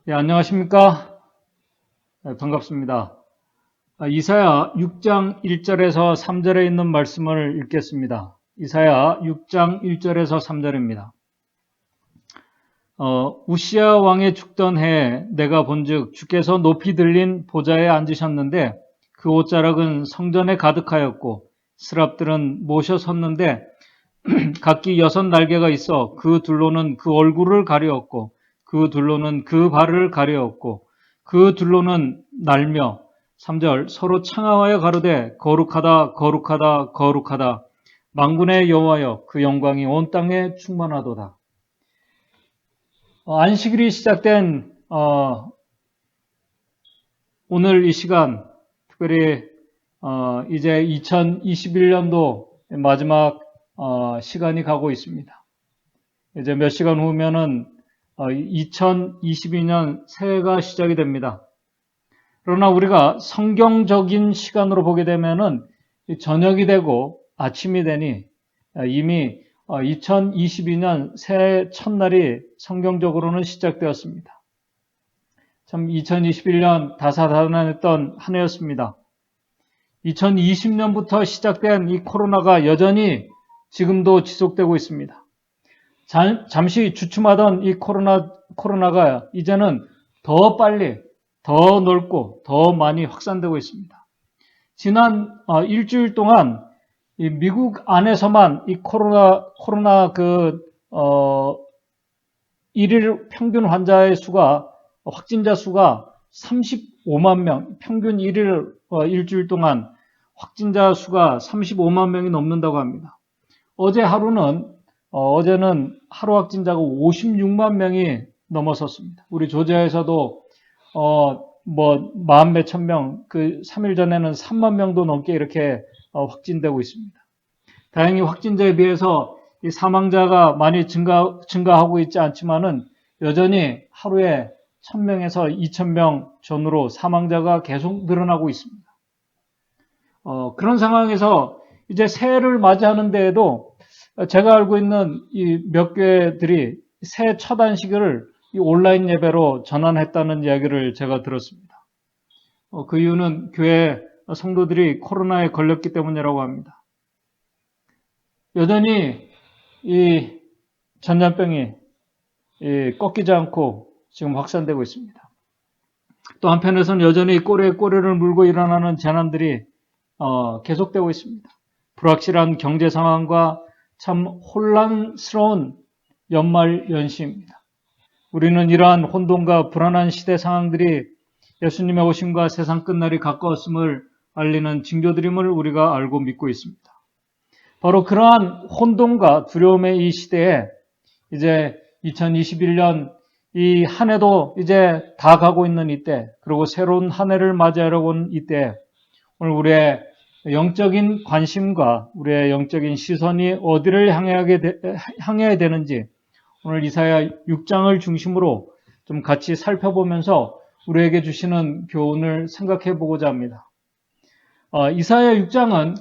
예, 안녕하십니까? 반갑습니다. 이사야 6장 1절에서 3절에 있는 말씀을 읽겠습니다. 이사야 6장 1절에서 3절입니다. 우시야 왕의 죽던 해에 내가 본즉 주께서 높이 들린 보좌에 앉으셨는데 그 옷자락은 성전에 가득하였고 스랍들은 모셔 섰는데 각기 6날개가 있어 그 둘로는 그 얼굴을 가려웠고 그 둘로는 그 발을 가려웠고 그 둘로는 날며 3절 서로 창하하여 가로되 거룩하다 거룩하다 거룩하다 만군의 여호와여 그 영광이 온 땅에 충만하도다. 안식일이 시작된 오늘 이 시간 특별히 이제 2021년도 마지막 시간이 가고 있습니다. 이제 몇 시간 후면은 2022년 새해가 시작이 됩니다. 그러나 우리가 성경적인 시간으로 보게 되면은 저녁이 되고 아침이 되니 이미 2022년 새해 첫날이 성경적으로는 시작되었습니다. 참 2021년 다사다난했던 한 해였습니다. 2020년부터 시작된 이 코로나가 여전히 지금도 지속되고 있습니다. 잠시 주춤하던 이 코로나가 이제는 더 빨리, 더 넓고 더 많이 확산되고 있습니다. 지난 일주일 동안 이 미국 안에서만 이 코로나 일일 평균 환자의 수가 확진자 수가 35만 명, 평균 일주일 동안 확진자 수가 35만 명이 넘는다고 합니다. 어제는 하루 확진자가 56만 명이 넘어섰습니다. 우리 조지아에서도 마흔 몇천 명, 3일 전에는 3만 명도 넘게 이렇게 확진되고 있습니다. 다행히 확진자에 비해서 이 사망자가 많이 증가하고 있지 않지만은 여전히 하루에 1000명에서 2000명 전후로 사망자가 계속 늘어나고 있습니다. 그런 상황에서 이제 새해를 맞이하는 데에도 제가 알고 있는 이 몇 교회들이 새해 첫 안식일을 이 온라인 예배로 전환했다는 이야기를 제가 들었습니다. 그 이유는 교회 성도들이 코로나에 걸렸기 때문이라고 합니다. 여전히 이 전염병이 꺾이지 않고 지금 확산되고 있습니다. 또 한편에서는 여전히 꼬리에 꼬리를 물고 일어나는 재난들이 계속되고 있습니다. 불확실한 경제 상황과 참 혼란스러운 연말 연시입니다. 우리는 이러한 혼돈과 불안한 시대 상황들이 예수님의 오심과 세상 끝날이 가까웠음을 알리는 징조들임을 우리가 알고 믿고 있습니다. 바로 그러한 혼돈과 두려움의 이 시대에 이제 2021년 이 한 해도 이제 다 가고 있는 이때, 그리고 새로운 한 해를 맞이하려고 하는 이때, 오늘 우리의 영적인 관심과 우리의 영적인 시선이 어디를 향해야 되는지 오늘 이사야 6장을 중심으로 좀 같이 살펴보면서 우리에게 주시는 교훈을 생각해 보고자 합니다. 이사야 6장은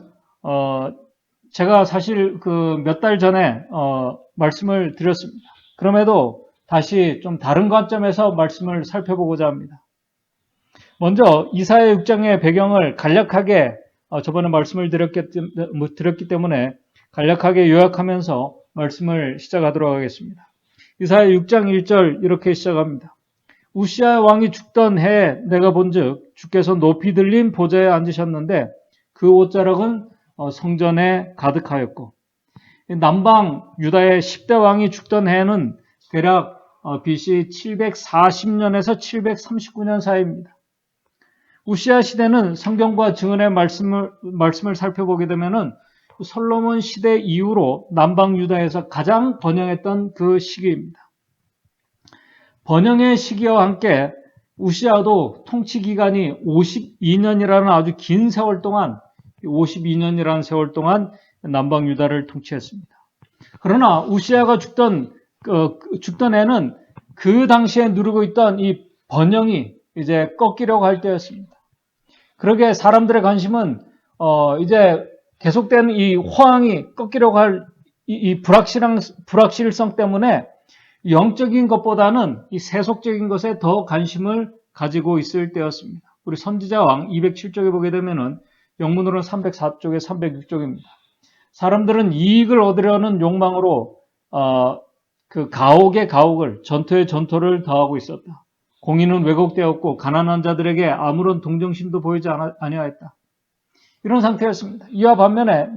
제가 사실 몇 달 전에 말씀을 드렸습니다. 그럼에도 다시 좀 다른 관점에서 말씀을 살펴보고자 합니다. 먼저 이사야 6장의 배경을 간략하게 저번에 말씀을 드렸기 때문에 간략하게 요약하면서 말씀을 시작하도록 하겠습니다. 이사야 6장 1절 이렇게 시작합니다. 우시야 왕이 죽던 해에 내가 본즉 주께서 높이 들린 보좌에 앉으셨는데 그 옷자락은 성전에 가득하였고, 남방 유다의 10대 왕이 죽던 해에는 대략 BC 740년에서 739년 사이입니다. 우시야 시대는 성경과 증언의 말씀을 살펴보게 되면은 솔로몬 시대 이후로 남방 유다에서 가장 번영했던 그 시기입니다. 번영의 시기와 함께 우시야도 통치 기간이 52년이라는 아주 긴 세월 동안 52년이라는 세월 동안 남방 유다를 통치했습니다. 그러나 우시야가 죽던 해는 그 당시에 누리고 있던 이 번영이 이제 꺾이려고 할 때였습니다. 그러게 사람들의 관심은 이제 계속되는 이 호황이 꺾이려고 할 이 불확실성 때문에 영적인 것보다는 이 세속적인 것에 더 관심을 가지고 있을 때였습니다. 우리 선지자 왕 207쪽에 보게 되면은 영문으로는 304쪽에 306쪽입니다. 사람들은 이익을 얻으려는 욕망으로 그 가옥의 가옥을, 전투의 전투를 더하고 있었다. 공의는 왜곡되었고 가난한 자들에게 아무런 동정심도 보이지 아니하였다. 이런 상태였습니다. 이와 반면에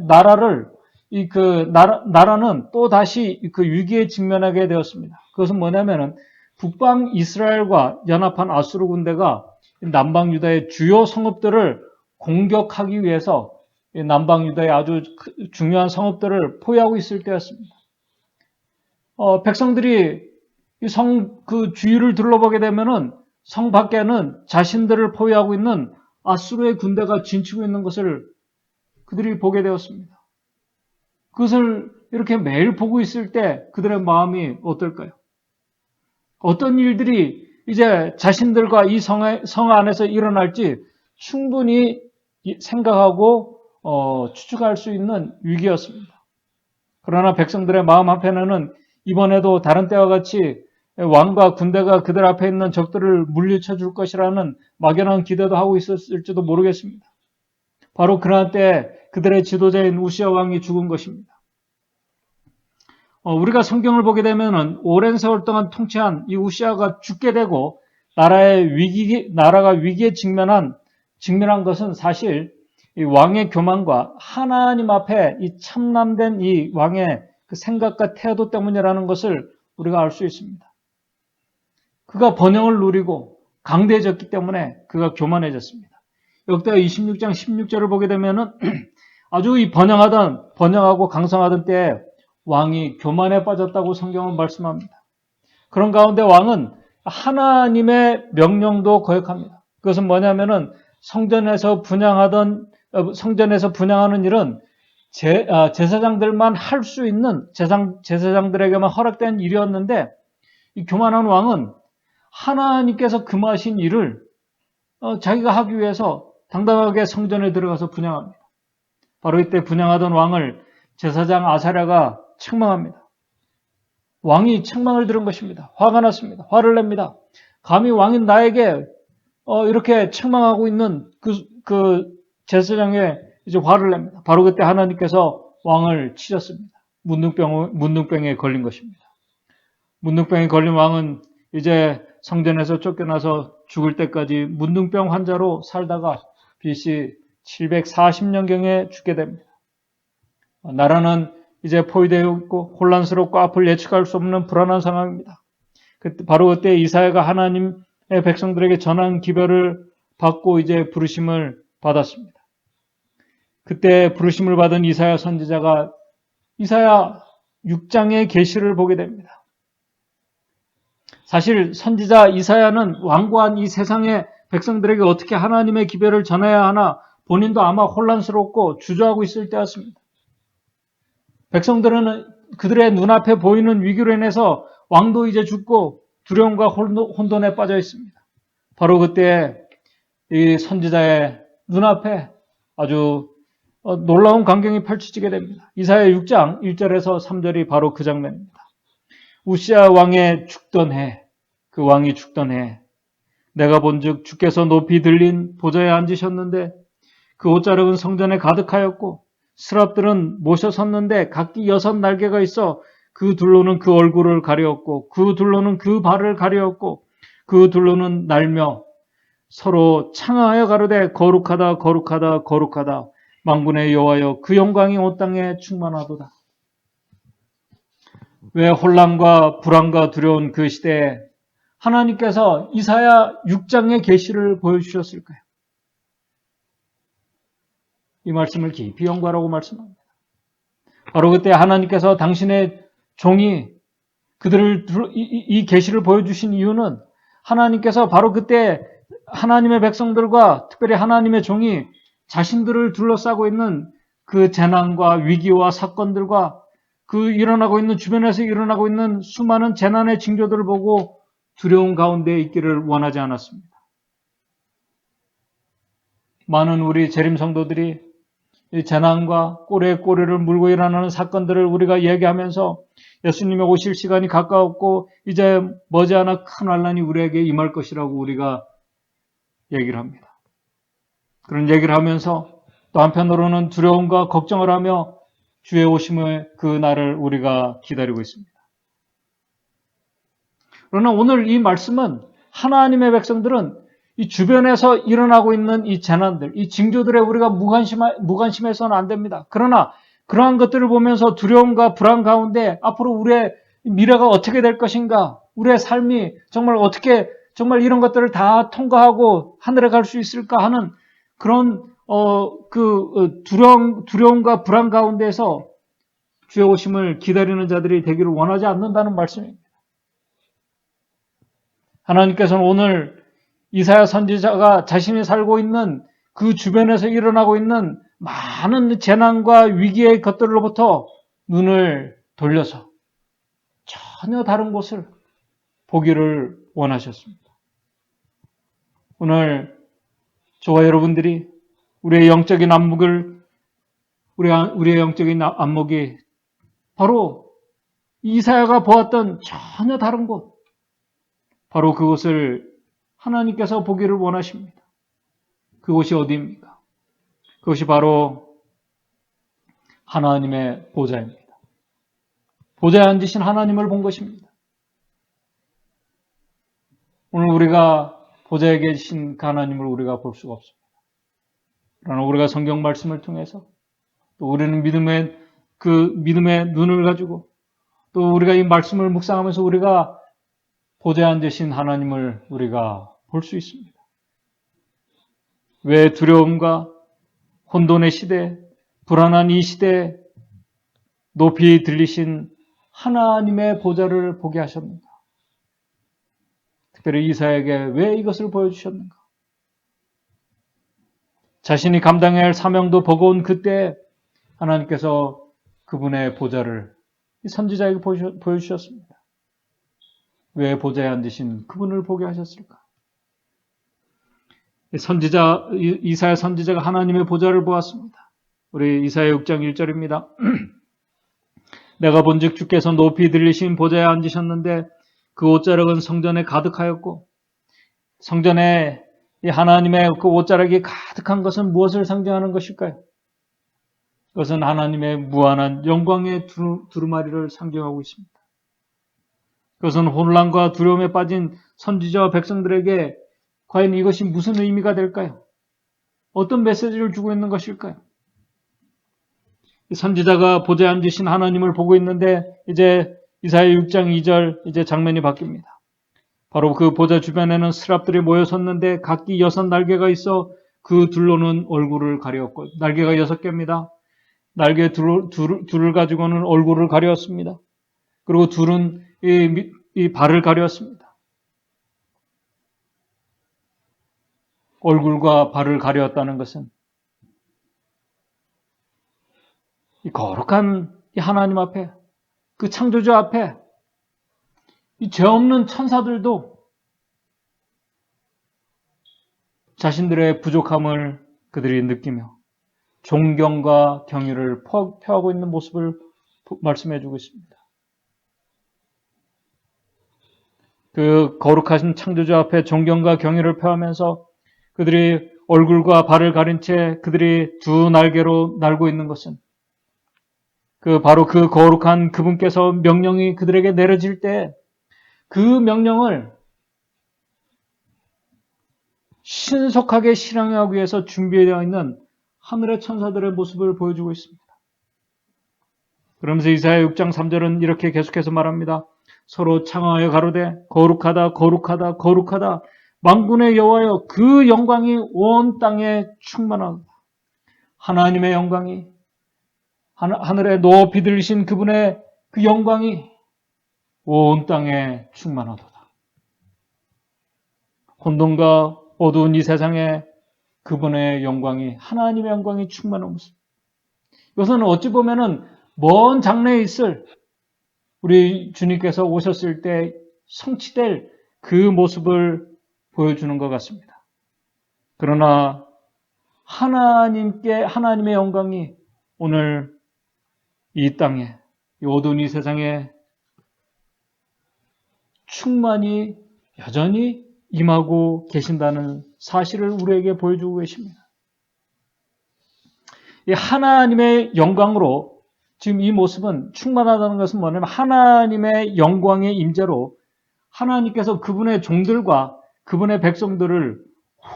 나라는 또 다시 그 위기에 직면하게 되었습니다. 그것은 뭐냐면은 북방 이스라엘과 연합한 아수르 군대가 남방 유다의 주요 성읍들을 공격하기 위해서 남방 유다의 아주 중요한 성읍들을 포위하고 있을 때였습니다. 백성들이 그 주위를 둘러보게 되면은 성 밖에는 자신들을 포위하고 있는 아수르의 군대가 진치고 있는 것을 그들이 보게 되었습니다. 그것을 이렇게 매일 보고 있을 때 그들의 마음이 어떨까요? 어떤 일들이 이제 자신들과 이 성 안에서 일어날지 충분히 생각하고 추측할 수 있는 위기였습니다. 그러나 백성들의 마음 한편에는 이번에도 다른 때와 같이 왕과 군대가 그들 앞에 있는 적들을 물리쳐 줄 것이라는 막연한 기대도 하고 있었을지도 모르겠습니다. 바로 그러한 때 그들의 지도자인 우시아 왕이 죽은 것입니다. 우리가 성경을 보게 되면은 오랜 세월 동안 통치한 이 우시아가 죽게 되고 나라가 위기에 직면한 것은 사실 이 왕의 교만과 하나님 앞에 이 참남된 이 왕의 그 생각과 태도 때문이라는 것을 우리가 알 수 있습니다. 그가 번영을 누리고 강대해졌기 때문에 그가 교만해졌습니다. 역대하 26장 16절을 보게 되면은 아주 이 번영하고 강성하던 때에 왕이 교만에 빠졌다고 성경은 말씀합니다. 그런 가운데 왕은 하나님의 명령도 거역합니다. 그것은 뭐냐면은 성전에서 분향하는 일은 제사장들만 할 수 있는 제사장들에게만 허락된 일이었는데 이 교만한 왕은 하나님께서 금하신 일을 자기가 하기 위해서 당당하게 성전에 들어가서 분향합니다. 바로 이때 분향하던 왕을 제사장 아사랴가 책망합니다. 왕이 책망을 들은 것입니다. 화가 났습니다. 화를 냅니다. 감히 왕인 나에게 이렇게 책망하고 있는 그 제사장에 이제 화를 냅니다. 바로 그때 하나님께서 왕을 치셨습니다. 문둥병에 걸린 것입니다. 문둥병에 걸린 왕은 이제 성전에서 쫓겨나서 죽을 때까지 문둥병 환자로 살다가 BC 740년경에 죽게 됩니다. 나라는 이제 포위되어 있고 혼란스럽고 앞을 예측할 수 없는 불안한 상황입니다. 바로 그때 이사야가 하나님의 백성들에게 전한 기별을 받고 이제 부르심을 받았습니다. 그때 부르심을 받은 이사야 선지자가 이사야 6장의 계시를 보게 됩니다. 사실 선지자 이사야는 완고한 이 세상의 백성들에게 어떻게 하나님의 기별을 전해야 하나 본인도 아마 혼란스럽고 주저하고 있을 때였습니다. 백성들은 그들의 눈앞에 보이는 위기로 인해서 왕도 이제 죽고 두려움과 혼돈에 빠져 있습니다. 바로 그때 이 선지자의 눈앞에 아주 놀라운 광경이 펼쳐지게 됩니다. 이사야 6장 1절에서 3절이 바로 그 장면입니다. 우시아 왕의 죽던 해, 그 왕이 죽던 해, 내가 본즉 주께서 높이 들린 보좌에 앉으셨는데 그 옷자락은 성전에 가득하였고 스랍들은 모셔 섰는데 각기 6 날개가 있어 그 둘로는 그 얼굴을 가려웠고 그 둘로는 그 발을 가려웠고 그 둘로는 날며 서로 창하여 가로되 거룩하다 거룩하다 거룩하다 만군의 여호와여 그 영광이 온 땅에 충만하도다. 왜 혼란과 불안과 두려운 그 시대에 하나님께서 이사야 6장의 계시를 보여주셨을까요? 이 말씀을 깊이 연구하라고 말씀합니다. 바로 그때 하나님께서 당신의 종이 그들을 이 계시를 보여주신 이유는 하나님께서 바로 그때 하나님의 백성들과 특별히 하나님의 종이 자신들을 둘러싸고 있는 그 재난과 위기와 사건들과 그 주변에서 일어나고 있는 수많은 재난의 징조들을 보고 두려운 가운데 있기를 원하지 않았습니다. 많은 우리 재림 성도들이 이 재난과 꼬리에 꼬리를 물고 일어나는 사건들을 우리가 얘기하면서 예수님의 오실 시간이 가까웠고 이제 머지않아 큰 환난이 우리에게 임할 것이라고 우리가 얘기를 합니다. 그런 얘기를 하면서 또 한편으로는 두려움과 걱정을 하며 주의 오심의 그 날을 우리가 기다리고 있습니다. 그러나 오늘 이 말씀은 하나님의 백성들은 이 주변에서 일어나고 있는 이 재난들, 이 징조들에 우리가 무관심해서는 안 됩니다. 그러나 그러한 것들을 보면서 두려움과 불안 가운데 앞으로 우리의 미래가 어떻게 될 것인가, 우리의 삶이 정말 이런 것들을 다 통과하고 하늘에 갈 수 있을까 하는 그런 두려움과 불안 가운데서 주의 오심을 기다리는 자들이 되기를 원하지 않는다는 말씀입니다. 하나님께서는 오늘 이사야 선지자가 자신이 살고 있는 그 주변에서 일어나고 있는 많은 재난과 위기의 것들로부터 눈을 돌려서 전혀 다른 곳을 보기를 원하셨습니다. 오늘 저와 여러분들이 우리의 영적인 안목이 바로 이사야가 보았던 전혀 다른 곳, 바로 그곳을 하나님께서 보기를 원하십니다. 그곳이 어디입니까? 그것이 바로 하나님의 보좌입니다. 보좌에 앉으신 하나님을 본 것입니다. 오늘 우리가 보좌에 계신 그 하나님을 우리가 볼 수가 없습니다. 그러나 우리가 성경 말씀을 통해서 또 우리는 믿음의 눈을 가지고 또 우리가 이 말씀을 묵상하면서 우리가 보좌에 앉으신 하나님을 우리가 볼 수 있습니다. 왜 두려움과 혼돈의 시대, 불안한 이 시대에 높이 들리신 하나님의 보좌를 보게 하셨는가? 특별히 이사야에게 왜 이것을 보여주셨는가? 자신이 감당해야 할 사명도 버거운 그때 하나님께서 그분의 보좌를 선지자에게 보여주셨습니다. 왜 보좌에 앉으신 그분을 보게 하셨을까? 이사야 선지자가 하나님의 보좌를 보았습니다. 우리 이사야 6장 1절입니다. 내가 본즉 주께서 높이 들리신 보좌에 앉으셨는데 그 옷자락은 성전에 가득하였고, 성전에 이 하나님의 그 옷자락이 가득한 것은 무엇을 상징하는 것일까요? 그것은 하나님의 무한한 영광의 두루마리를 상징하고 있습니다. 그것은 혼란과 두려움에 빠진 선지자와 백성들에게 과연 이것이 무슨 의미가 될까요? 어떤 메시지를 주고 있는 것일까요? 선지자가 보좌에 앉으신 하나님을 보고 있는데 이제 이사야 6장 2절 이제 장면이 바뀝니다. 바로 그 보좌 주변에는 스랍들이 모여 섰는데 각기 6날개가 있어 그 둘로는 얼굴을 가렸고, 날개가 6개입니다. 날개 둘을 가지고는 얼굴을 가렸습니다. 그리고 둘은 이 발을 가렸습니다. 얼굴과 발을 가렸다는 것은 이 거룩한 이 하나님 앞에, 그 창조주 앞에 이 죄 없는 천사들도 자신들의 부족함을 그들이 느끼며 존경과 경의를 표하고 있는 모습을 말씀해주고 있습니다. 그 거룩하신 창조주 앞에 존경과 경의를 표하면서 그들이 얼굴과 발을 가린 채 그들이 두 날개로 날고 있는 것은 바로 그 거룩한 그분께서 명령이 그들에게 내려질 때 그 명령을 신속하게 실행하기 위해서 준비되어 있는 하늘의 천사들의 모습을 보여주고 있습니다. 그러면서 이사야 6장 3절은 이렇게 계속해서 말합니다. 서로 창하여 가로되 거룩하다 거룩하다 거룩하다 만군의 여호와여 그 영광이 온 땅에 충만하다. 하나님의 영광이 하늘에 높이 들리신 그분의 그 영광이 온 땅에 충만하도다. 혼돈과 어두운 이 세상에 그분의 영광이, 하나님의 영광이 충만한 모습. 이것은 어찌 보면은 먼 장래에 있을 우리 주님께서 오셨을 때 성취될 그 모습을 보여주는 것 같습니다. 그러나 하나님의 영광이 오늘 이 땅에, 이 어두운 이 세상에 충만히 여전히 임하고 계신다는 사실을 우리에게 보여주고 계십니다. 이 하나님의 영광으로 지금 이 모습은 충만하다는 것은 뭐냐면 하나님의 영광의 임재로 하나님께서 그분의 종들과 그분의 백성들을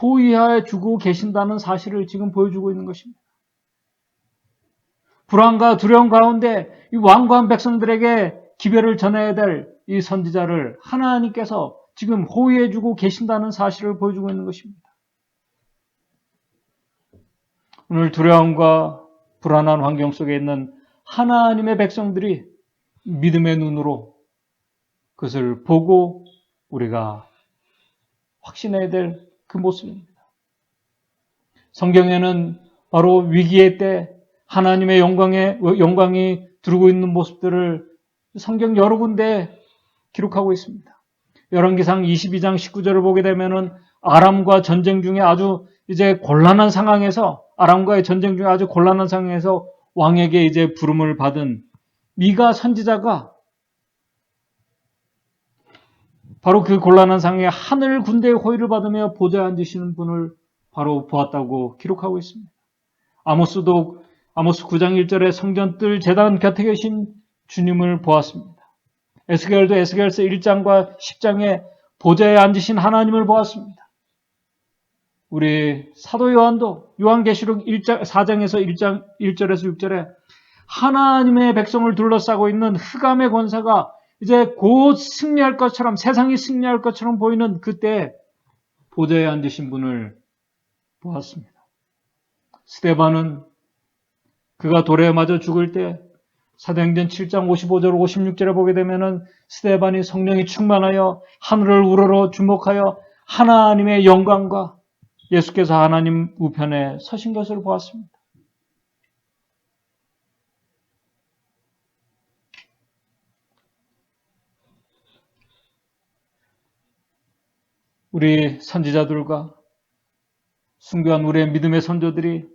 호위해 주고 계신다는 사실을 지금 보여주고 있는 것입니다. 불안과 두려움 가운데 이 완고한 백성들에게 기별을 전해야 될 이 선지자를 하나님께서 지금 호위해 주고 계신다는 사실을 보여주고 있는 것입니다. 오늘 두려움과 불안한 환경 속에 있는 하나님의 백성들이 믿음의 눈으로 그것을 보고 우리가 확신해야 될 그 모습입니다. 성경에는 바로 위기의 때 하나님의 영광이 두르고 있는 모습들을 성경 여러 군데 기록하고 있습니다. 열왕기상 22장 19절을 보게 되면은 아람과 전쟁 중에 아주 이제 곤란한 상황에서 아람과의 전쟁 중에 아주 곤란한 상황에서 왕에게 이제 부름을 받은 미가 선지자가 바로 그 곤란한 상황에 하늘 군대의 호위를 받으며 보좌에 앉으시는 분을 바로 보았다고 기록하고 있습니다. 아모스 9장 1절에 성전 뜰 제단 곁에 계신 주님을 보았습니다. 에스겔도 에스겔서 1장과 10장에 보좌에 앉으신 하나님을 보았습니다. 우리 사도 요한도 요한계시록 4장에서 1절에서 6절에 하나님의 백성을 둘러싸고 있는 흑암의 권세가 이제 곧 승리할 것처럼 세상이 승리할 것처럼 보이는 그때 보좌에 앉으신 분을 보았습니다. 스데반은 그가 돌에 맞아 죽을 때 사도행전 7장 55절 56절에 보게 되면은 스데반이 성령이 충만하여 하늘을 우러러 주목하여 하나님의 영광과 예수께서 하나님 우편에 서신 것을 보았습니다. 우리 선지자들과 순교한 우리의 믿음의 선조들이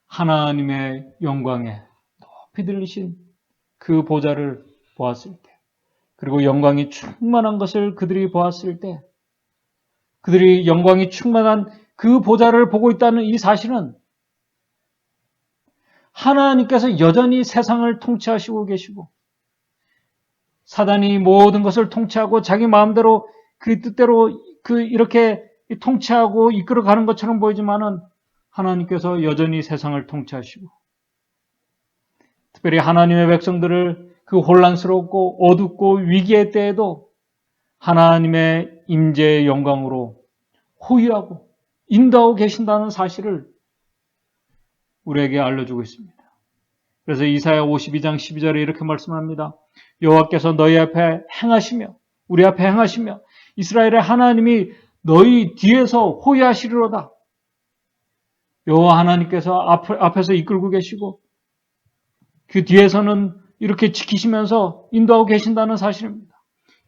하나님의 영광에 높이 들리신 그 보좌를 보았을 때, 그리고 영광이 충만한 것을 그들이 보았을 때, 그들이 영광이 충만한 그 보좌를 보고 있다는 이 사실은 하나님께서 여전히 세상을 통치하시고 계시고 사단이 모든 것을 통치하고 자기 마음대로 그 뜻대로 이렇게 통치하고 이끌어가는 것처럼 보이지만은 하나님께서 여전히 세상을 통치하시고 특별히 하나님의 백성들을 그 혼란스럽고 어둡고 위기의 때에도 하나님의 임재의 영광으로 호위하고 인도하고 계신다는 사실을 우리에게 알려주고 있습니다. 그래서 이사야 52장 12절에 이렇게 말씀합니다. 여호와께서 너희 앞에 행하시며 우리 앞에 행하시며 이스라엘의 하나님이 너희 뒤에서 호위하시리로다. 여호와 하나님께서 앞에서 이끌고 계시고 그 뒤에서는 이렇게 지키시면서 인도하고 계신다는 사실입니다.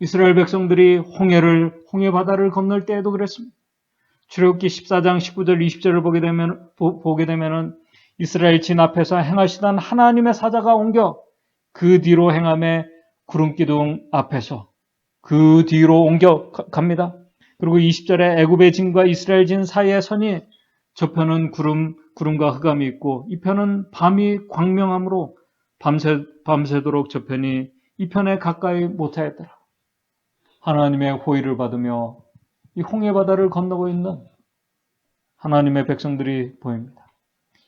이스라엘 백성들이 홍해 바다를 건널 때에도 그랬습니다. 출애굽기 14장 19절 20절을 보게 되면은 이스라엘 진 앞에서 행하시던 하나님의 사자가 옮겨 그 뒤로 행함에 구름 기둥 앞에서 그 뒤로 옮겨 갑니다. 그리고 20절에 애굽의 진과 이스라엘 진 사이의 선이 저편은 구름과 흑암이 있고 이 편은 밤이 광명함으로 밤새도록 저편이 이 편에 가까이 못하였더라. 하나님의 호의를 받으며 이 홍해바다를 건너고 있는 하나님의 백성들이 보입니다.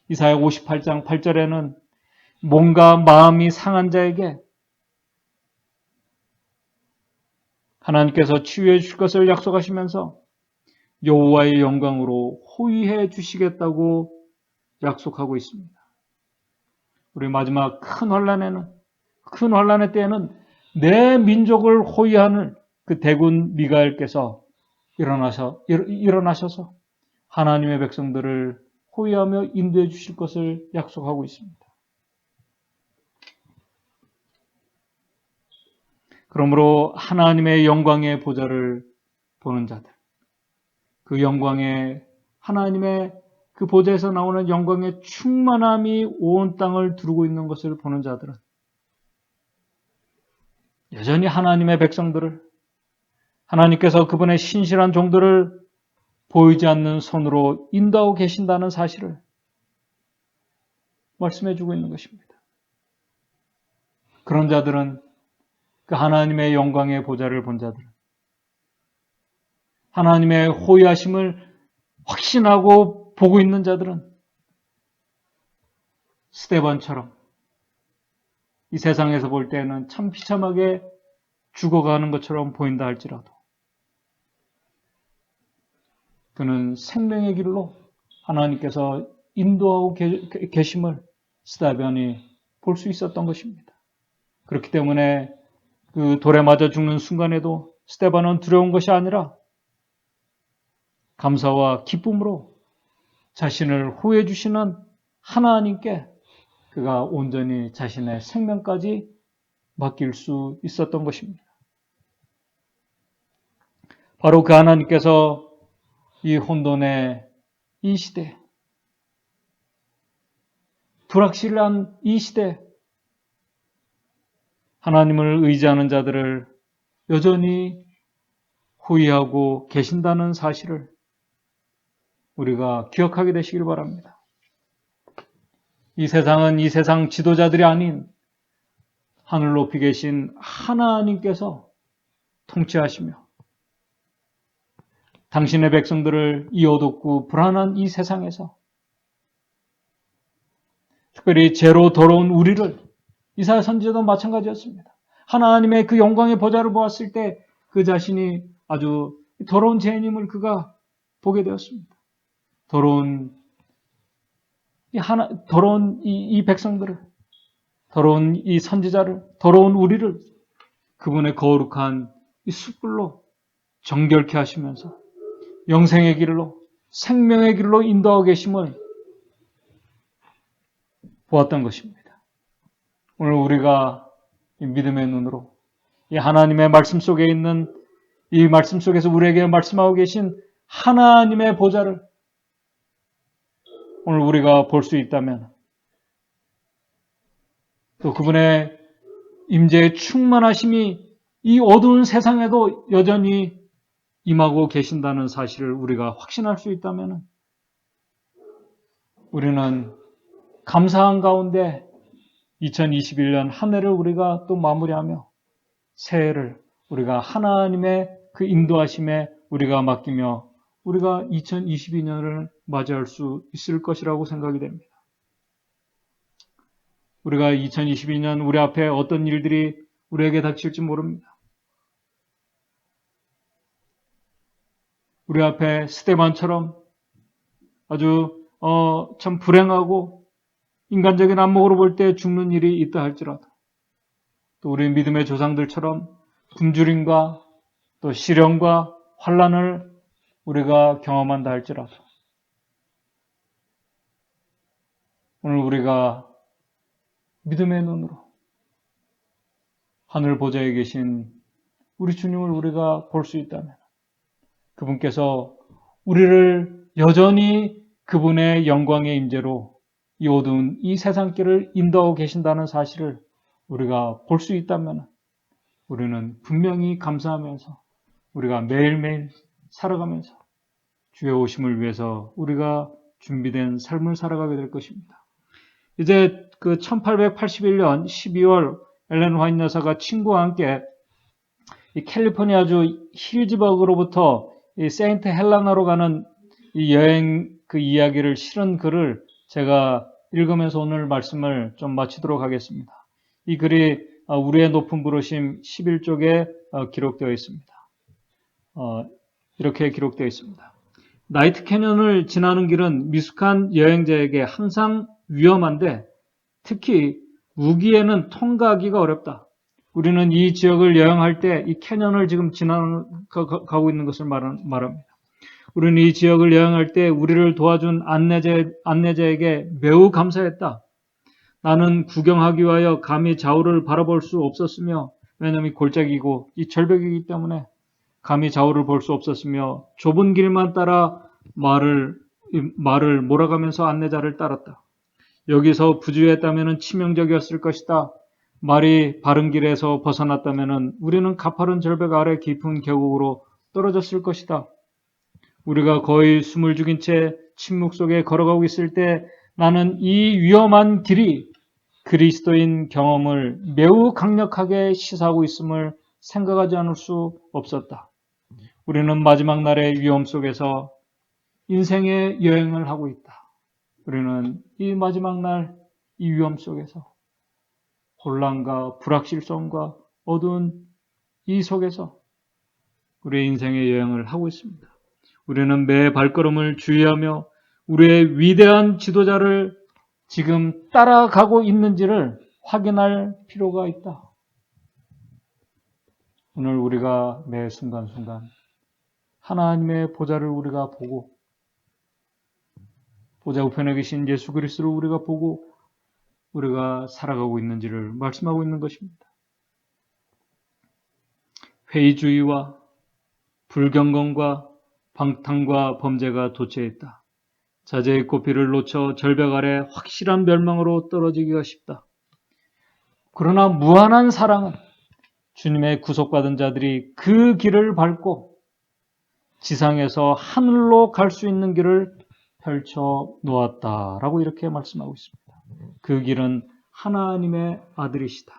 이사야 58장 8절에는 몸과 마음이 상한 자에게 하나님께서 치유해 주실 것을 약속하시면서 여호와의 영광으로 호위해 주시겠다고 약속하고 있습니다. 우리 마지막 큰 환란의 때에는 내 민족을 호위하는 그 대군 미가엘께서 일어나셔서 하나님의 백성들을 호위하며 인도해 주실 것을 약속하고 있습니다. 그러므로 하나님의 영광의 보좌를 보는 자들, 그 영광의 하나님의 그 보좌에서 나오는 영광의 충만함이 온 땅을 두르고 있는 것을 보는 자들은 여전히 하나님의 백성들을 하나님께서 그분의 신실한 종들을 보이지 않는 손으로 인도하고 계신다는 사실을 말씀해 주고 있는 것입니다. 그런 자들은 그 하나님의 영광의 보좌를 본 자들은 하나님의 호위하심을 확신하고 보고 있는 자들은 스데반처럼 이 세상에서 볼 때는 참 비참하게 죽어가는 것처럼 보인다 할지라도 그는 생명의 길로 하나님께서 인도하고 계심을 스데반이 볼 수 있었던 것입니다. 그렇기 때문에 그 돌에 맞아 죽는 순간에도 스데반은 두려운 것이 아니라 감사와 기쁨으로 자신을 호위해 주시는 하나님께 그가 온전히 자신의 생명까지 맡길 수 있었던 것입니다. 바로 그 하나님께서 이 혼돈의 이 시대, 불확실한 이 시대, 하나님을 의지하는 자들을 여전히 호위하고 계신다는 사실을 우리가 기억하게 되시길 바랍니다. 이 세상은 이 세상 지도자들이 아닌 하늘 높이 계신 하나님께서 통치하시며 당신의 백성들을 이 어둡고 불안한 이 세상에서 특별히 죄로 더러운 우리를 이사야 선지자도 마찬가지였습니다. 하나님의 그 영광의 보좌를 보았을 때 그 자신이 아주 더러운 죄인임을 그가 보게 되었습니다. 더러운 이 백성들을, 더러운 이 선지자를, 더러운 우리를 그분의 거룩한 이 숯불로 정결케 하시면서 영생의 길로, 생명의 길로 인도하고 계심을 보았던 것입니다. 오늘 우리가 이 믿음의 눈으로 이 하나님의 말씀 속에 있는 이 말씀 속에서 우리에게 말씀하고 계신 하나님의 보좌를 오늘 우리가 볼 수 있다면 또 그분의 임재의 충만하심이 이 어두운 세상에도 여전히 임하고 계신다는 사실을 우리가 확신할 수 있다면 우리는 감사한 가운데 2021년 한 해를 우리가 또 마무리하며 새해를 우리가 하나님의 그 인도하심에 우리가 맡기며 우리가 2022년을 맞이할 수 있을 것이라고 생각이 됩니다. 우리가 2022년 우리 앞에 어떤 일들이 우리에게 닥칠지 모릅니다. 우리 앞에 스데반처럼 아주 참 불행하고 인간적인 안목으로 볼 때 죽는 일이 있다 할지라도 또 우리 믿음의 조상들처럼 굶주림과 또 시련과 환난을 우리가 경험한다 할지라도 오늘 우리가 믿음의 눈으로 하늘 보좌에 계신 우리 주님을 우리가 볼 수 있다면 그분께서 우리를 여전히 그분의 영광의 임재로 이 어두운 이 세상길을 인도하고 계신다는 사실을 우리가 볼 수 있다면 우리는 분명히 감사하면서 우리가 매일매일 살아가면서 주의 오심을 위해서 우리가 준비된 삶을 살아가게 될 것입니다. 이제 그 1881년 12월 엘렌 화이트 여사가 친구와 함께 이 캘리포니아주 힐즈버그로부터 이 세인트 헬라나로 가는 이 여행 그 이야기를 실은 글을 제가 읽으면서 오늘 말씀을 좀 마치도록 하겠습니다. 이 글이 우리의 높은 부르심 11쪽에 기록되어 있습니다. 이렇게 기록되어 있습니다. 나이트 캐년을 지나는 길은 미숙한 여행자에게 항상 위험한데 특히 우기에는 통과하기가 어렵다. 우리는 이 지역을 여행할 때 이 캐년을 지금 가고 있는 것을 말합니다. 우리는 이 지역을 여행할 때 우리를 도와준 안내자에게 매우 감사했다. 나는 구경하기 위하여 감히 좌우를 바라볼 수 없었으며 왜냐하면 골짜기고 이 절벽이기 때문에 감히 좌우를 볼 수 없었으며 좁은 길만 따라 말을 몰아가면서 안내자를 따랐다. 여기서 부주의했다면 치명적이었을 것이다. 말이 바른 길에서 벗어났다면 우리는 가파른 절벽 아래 깊은 계곡으로 떨어졌을 것이다. 우리가 거의 숨을 죽인 채 침묵 속에 걸어가고 있을 때 나는 이 위험한 길이 그리스도인 경험을 매우 강력하게 시사하고 있음을 생각하지 않을 수 없었다. 우리는 마지막 날의 위험 속에서 인생의 여행을 하고 있다. 우리는 이 마지막 날 이 위험 속에서 혼란과 불확실성과 어두운 이 속에서 우리의 인생의 여행을 하고 있습니다. 우리는 매 발걸음을 주의하며 우리의 위대한 지도자를 지금 따라가고 있는지를 확인할 필요가 있다. 오늘 우리가 매 순간순간 하나님의 보좌를 우리가 보고 보좌 우편에 계신 예수 그리스도를 우리가 보고 우리가 살아가고 있는지를 말씀하고 있는 것입니다. 회의주의와 불경건과 방탕과 범죄가 도처했다. 자제의 고삐를 놓쳐 절벽 아래 확실한 멸망으로 떨어지기가 쉽다. 그러나 무한한 사랑은 주님의 구속받은 자들이 그 길을 밟고 지상에서 하늘로 갈 수 있는 길을 펼쳐 놓았다라고 이렇게 말씀하고 있습니다. 그 길은 하나님의 아들이시다.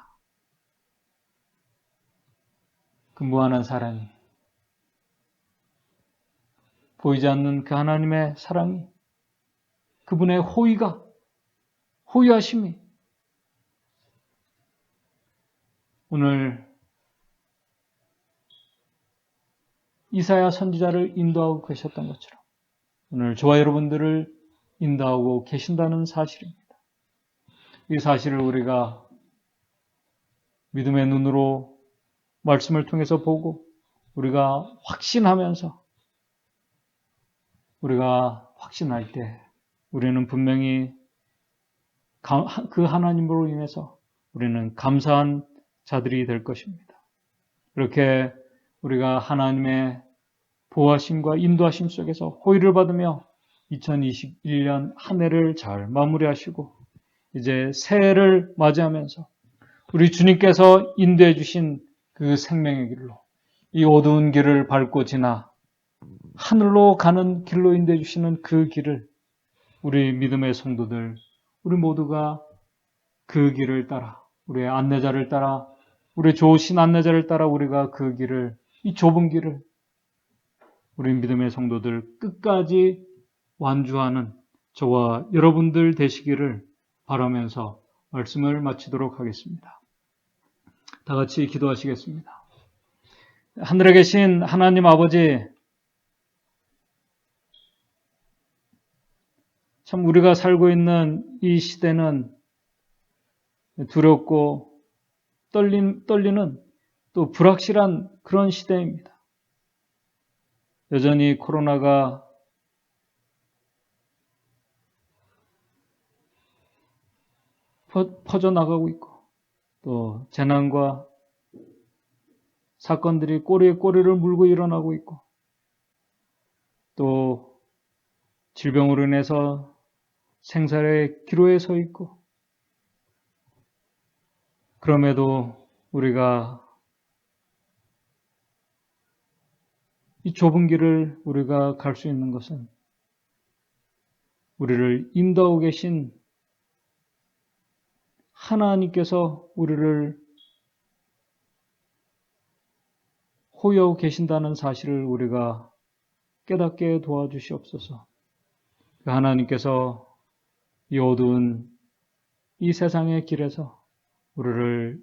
그 무한한 사랑이, 보이지 않는 그 하나님의 사랑이, 그분의 호의하심이 오늘 이사야 선지자를 인도하고 계셨던 것처럼 오늘 저와 여러분들을 인도하고 계신다는 사실입니다. 이 사실을 우리가 믿음의 눈으로 말씀을 통해서 보고 우리가 확신하면서 우리가 확신할 때 우리는 분명히 그 하나님으로 인해서 우리는 감사한 자들이 될 것입니다. 이렇게 우리가 하나님의 보호하심과 인도하심 속에서 호의를 받으며 2021년 한 해를 잘 마무리하시고 이제 새해를 맞이하면서 우리 주님께서 인도해 주신 그 생명의 길로 이 어두운 길을 밟고 지나 하늘로 가는 길로 인도해 주시는 그 길을 우리 믿음의 성도들 우리 모두가 그 길을 따라 우리의 안내자를 따라 우리 좋으신 안내자를 따라 우리가 그 길을 이 좁은 길을 우리 믿음의 성도들 끝까지 완주하는 저와 여러분들 되시기를 바라면서 말씀을 마치도록 하겠습니다. 다 같이 기도하시겠습니다. 하늘에 계신 하나님 아버지, 참 우리가 살고 있는 이 시대는 두렵고 떨리는 또 불확실한 그런 시대입니다. 여전히 코로나가 퍼져나가고 있고 또 재난과 사건들이 꼬리에 꼬리를 물고 일어나고 있고 또 질병으로 인해서 생사의 기로에 서 있고 그럼에도 우리가 이 좁은 길을 우리가 갈 수 있는 것은 우리를 인도하고 계신 하나님께서 우리를 호의하고 계신다는 사실을 우리가 깨닫게 도와주시옵소서. 하나님께서 이 어두운 이 세상의 길에서 우리를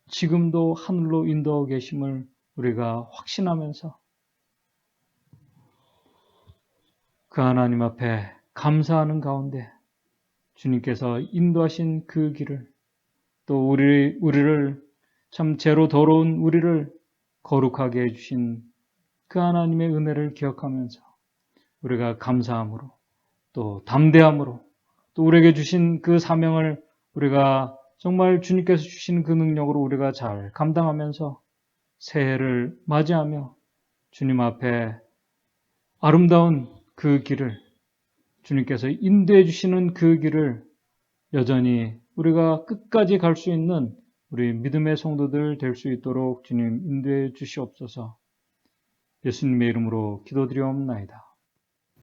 지금도 하늘로 인도하고 계심을 우리가 확신하면서 그 하나님 앞에 감사하는 가운데 주님께서 인도하신 그 길을 또 우리를 참 죄로 더러운 우리를 거룩하게 해주신 그 하나님의 은혜를 기억하면서 우리가 감사함으로 또 담대함으로 또 우리에게 주신 그 사명을 우리가 정말 주님께서 주신 그 능력으로 우리가 잘 감당하면서 새해를 맞이하며 주님 앞에 아름다운 그 길을 주님께서 인도해 주시는 그 길을 여전히 우리가 끝까지 갈 수 있는 우리 믿음의 성도들 될 수 있도록 주님 인도해 주시옵소서. 예수님의 이름으로 기도드리옵나이다.